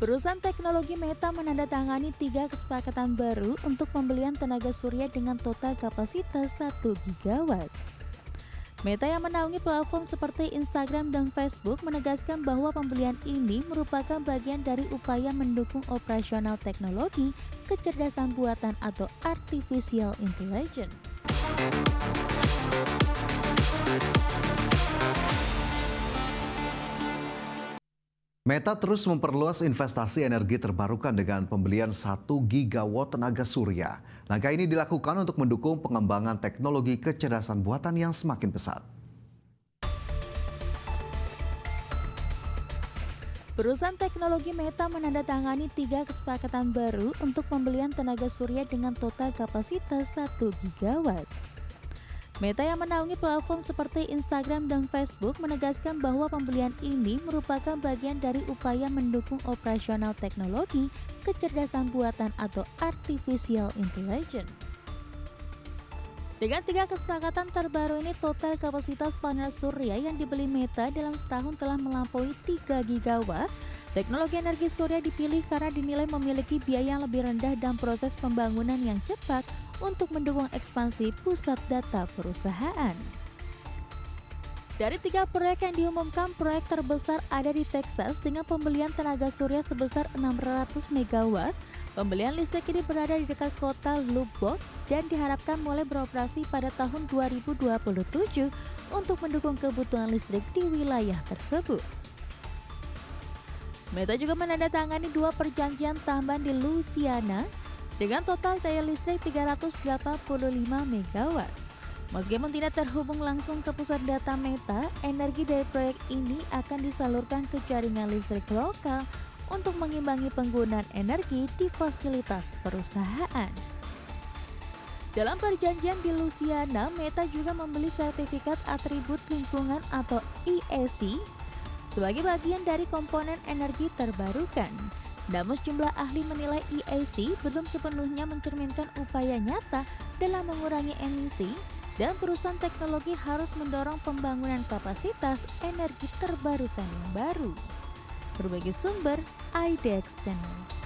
Perusahaan teknologi Meta menandatangani 3 kesepakatan baru untuk pembelian tenaga surya dengan total kapasitas 1 gigawatt. Meta yang menaungi platform seperti Instagram dan Facebook menegaskan bahwa pembelian ini merupakan bagian dari upaya mendukung operasional teknologi kecerdasan buatan atau artificial intelligence. Meta terus memperluas investasi energi terbarukan dengan pembelian 1 gigawatt tenaga surya. Langkah ini dilakukan untuk mendukung pengembangan teknologi kecerdasan buatan yang semakin pesat. Perusahaan teknologi Meta menandatangani 3 kesepakatan baru untuk pembelian tenaga surya dengan total kapasitas 1 gigawatt. Meta yang menaungi platform seperti Instagram dan Facebook menegaskan bahwa pembelian ini merupakan bagian dari upaya mendukung operasional teknologi kecerdasan buatan atau artificial intelligence. Dengan 3 kesepakatan terbaru ini, total kapasitas panel surya yang dibeli Meta dalam setahun telah melampaui 3 gigawatt. Teknologi energi surya dipilih karena dinilai memiliki biaya yang lebih rendah dan proses pembangunan yang cepat untuk mendukung ekspansi pusat data perusahaan. Dari 3 proyek yang diumumkan, proyek terbesar ada di Texas dengan pembelian tenaga surya sebesar 600 megawatt. Pembelian listrik ini berada di dekat kota Lubbock dan diharapkan mulai beroperasi pada tahun 2027 untuk mendukung kebutuhan listrik di wilayah tersebut. Meta juga menandatangani 2 perjanjian tambahan di Louisiana dengan total daya listrik 385 megawatt. Meskipun tidak terhubung langsung ke pusat data Meta, energi dari proyek ini akan disalurkan ke jaringan listrik lokal untuk mengimbangi penggunaan energi di fasilitas perusahaan. Dalam perjanjian di Louisiana, Meta juga membeli sertifikat atribut lingkungan atau ESG sebagai bagian dari komponen energi terbarukan. Namun sejumlah ahli menilai ESG belum sepenuhnya mencerminkan upaya nyata dalam mengurangi emisi dan perusahaan teknologi harus mendorong pembangunan kapasitas energi terbarukan yang baru. Berbagai sumber, IDX Channel.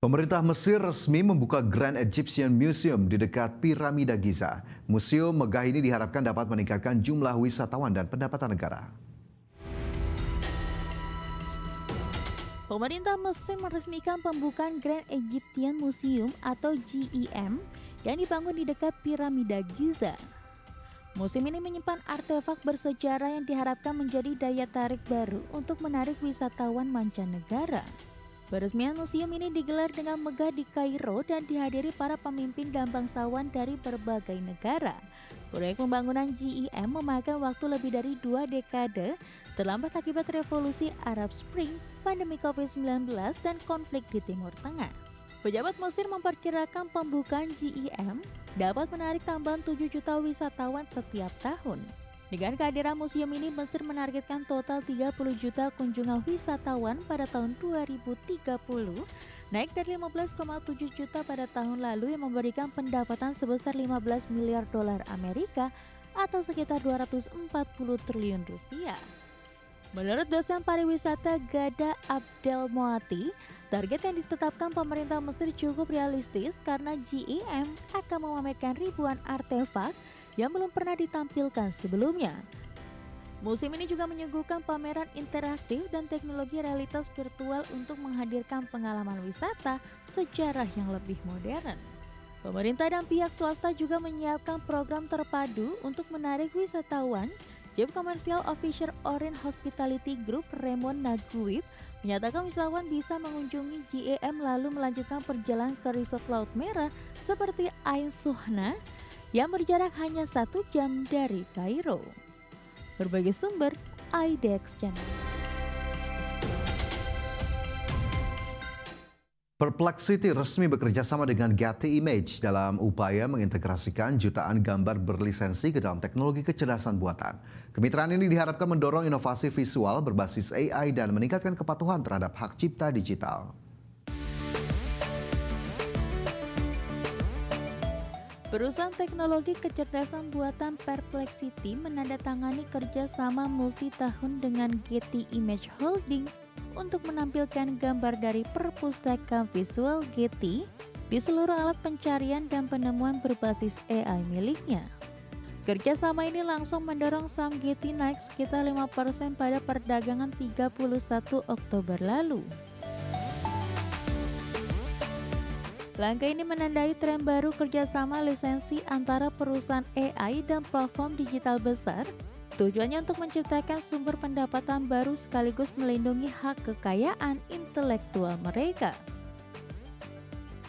Pemerintah Mesir resmi membuka Grand Egyptian Museum di dekat Piramida Giza. Museum megah ini diharapkan dapat meningkatkan jumlah wisatawan dan pendapatan negara. Pemerintah Mesir meresmikan pembukaan Grand Egyptian Museum atau GEM yang dibangun di dekat Piramida Giza. Museum ini menyimpan artefak bersejarah yang diharapkan menjadi daya tarik baru untuk menarik wisatawan mancanegara. Peresmian museum ini digelar dengan megah di Kairo dan dihadiri para pemimpin dan bangsawan dari berbagai negara. Proyek pembangunan GEM memakan waktu lebih dari 2 dekade, terlambat akibat revolusi Arab Spring, pandemi COVID-19, dan konflik di Timur Tengah. Pejabat Mesir memperkirakan pembukaan GEM dapat menarik tambahan 7 juta wisatawan setiap tahun. Dengan kehadiran museum ini, Mesir menargetkan total 30 juta kunjungan wisatawan pada tahun 2030, naik dari 15,7 juta pada tahun lalu yang memberikan pendapatan sebesar 15 miliar dolar Amerika atau sekitar 240 triliun rupiah. Menurut dosen pariwisata Gada Abdel Moati, target yang ditetapkan pemerintah Mesir cukup realistis karena GEM akan memamerkan ribuan artefak yang belum pernah ditampilkan sebelumnya. Museum ini juga menyuguhkan pameran interaktif dan teknologi realitas virtual untuk menghadirkan pengalaman wisata sejarah yang lebih modern. Pemerintah dan pihak swasta juga menyiapkan program terpadu untuk menarik wisatawan. Chief Commercial Officer Orange Hospitality Group Raymond Naguib menyatakan wisatawan bisa mengunjungi GEM lalu melanjutkan perjalanan ke resort Laut Merah seperti Ain Sohna yang berjarak hanya 1 jam dari Kairo. Berbagai sumber, IDX Channel. Perplexity resmi bekerja sama dengan Getty Image dalam upaya mengintegrasikan jutaan gambar berlisensi ke dalam teknologi kecerdasan buatan. Kemitraan ini diharapkan mendorong inovasi visual berbasis AI dan meningkatkan kepatuhan terhadap hak cipta digital. Perusahaan teknologi kecerdasan buatan Perplexity menandatangani kerjasama multi tahun dengan Getty Image Holding untuk menampilkan gambar dari perpustakaan visual Getty di seluruh alat pencarian dan penemuan berbasis AI miliknya. Kerjasama ini langsung mendorong saham Getty naik sekitar 5% pada perdagangan 31 Oktober lalu. Langkah ini menandai tren baru kerjasama lisensi antara perusahaan AI dan platform digital besar. Tujuannya untuk menciptakan sumber pendapatan baru sekaligus melindungi hak kekayaan intelektual mereka.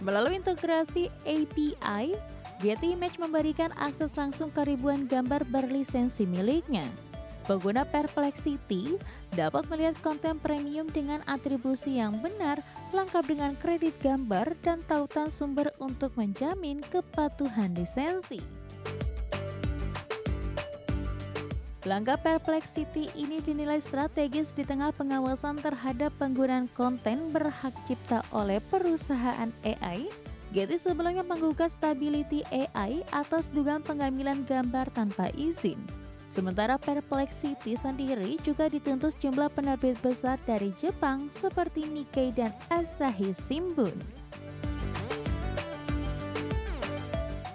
Melalui integrasi API, Getty Image memberikan akses langsung ke ribuan gambar berlisensi miliknya. Pengguna Perplexity dapat melihat konten premium dengan atribusi yang benar, lengkap dengan kredit gambar dan tautan sumber untuk menjamin kepatuhan lisensi. Langkah Perplexity ini dinilai strategis di tengah pengawasan terhadap penggunaan konten berhak cipta oleh perusahaan AI. Getty sebelumnya menggugat Stability AI atas dugaan pengambilan gambar tanpa izin. Sementara Perplexity sendiri juga dituntut sejumlah penerbit besar dari Jepang seperti Nikkei dan Asahi Shimbun.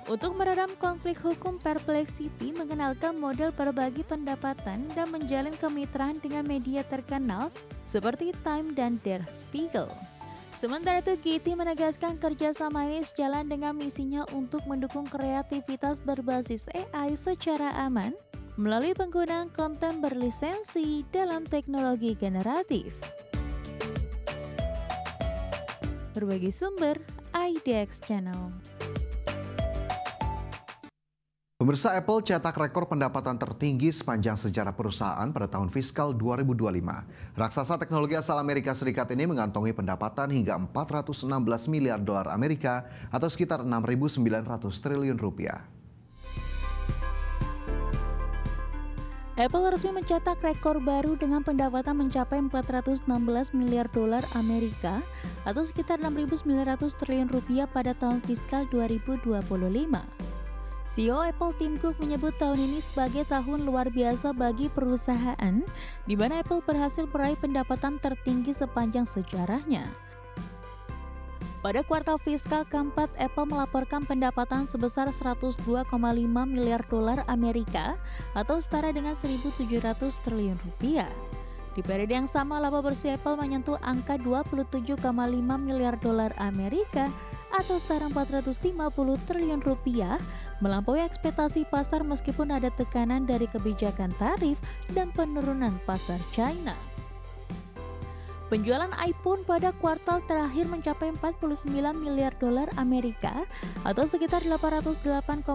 Untuk meredam konflik hukum, Perplexity mengenalkan model berbagi pendapatan dan menjalin kemitraan dengan media terkenal seperti Time dan Der Spiegel. Sementara itu, Getty menegaskan kerjasama ini sejalan dengan misinya untuk mendukung kreativitas berbasis AI secara aman melalui penggunaan konten berlisensi dalam teknologi generatif. Berbagi sumber, IDX Channel. Pemirsa, Apple cetak rekor pendapatan tertinggi sepanjang sejarah perusahaan pada tahun fiskal 2025. Raksasa teknologi asal Amerika Serikat ini mengantongi pendapatan hingga 416 miliar dolar Amerika atau sekitar 6.900 triliun rupiah. Apple resmi mencetak rekor baru dengan pendapatan mencapai 416 miliar dolar Amerika atau sekitar 6.900 triliun rupiah pada tahun fiskal 2025. CEO Apple Tim Cook menyebut tahun ini sebagai tahun luar biasa bagi perusahaan, di mana Apple berhasil meraih pendapatan tertinggi sepanjang sejarahnya. Pada kuartal fiskal keempat, Apple melaporkan pendapatan sebesar 102,5 miliar dolar Amerika atau setara dengan 1.700 triliun rupiah. Di periode yang sama, laba bersih Apple menyentuh angka 27,5 miliar dolar Amerika atau setara 450 triliun rupiah, melampaui ekspektasi pasar meskipun ada tekanan dari kebijakan tarif dan penurunan pasar China. Penjualan iPhone pada kuartal terakhir mencapai 49 miliar dolar Amerika atau sekitar 808,5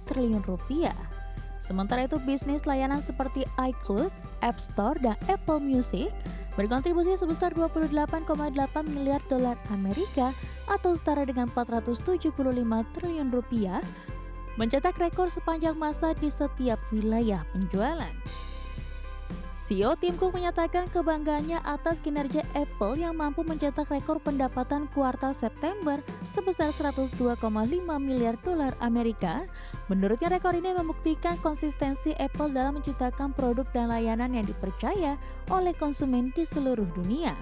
triliun rupiah. Sementara itu, bisnis layanan seperti iCloud, App Store, dan Apple Music berkontribusi sebesar 28,8 miliar dolar Amerika atau setara dengan 475 triliun rupiah, mencetak rekor sepanjang masa di setiap wilayah penjualan. CEO Tim Cook menyatakan kebanggaannya atas kinerja Apple yang mampu mencetak rekor pendapatan kuartal September sebesar 102,5 miliar dolar Amerika. Menurutnya, rekor ini membuktikan konsistensi Apple dalam menciptakan produk dan layanan yang dipercaya oleh konsumen di seluruh dunia.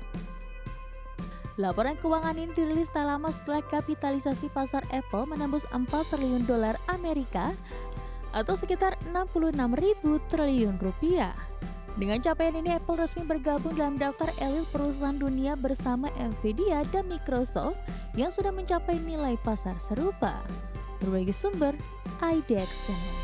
Laporan keuangan ini dirilis tak lama setelah kapitalisasi pasar Apple menembus 4 triliun dolar Amerika atau sekitar 66.000 triliun rupiah. Dengan capaian ini, Apple resmi bergabung dalam daftar elit perusahaan dunia bersama Nvidia dan Microsoft yang sudah mencapai nilai pasar serupa. Berbagi sumber, IDX Channel.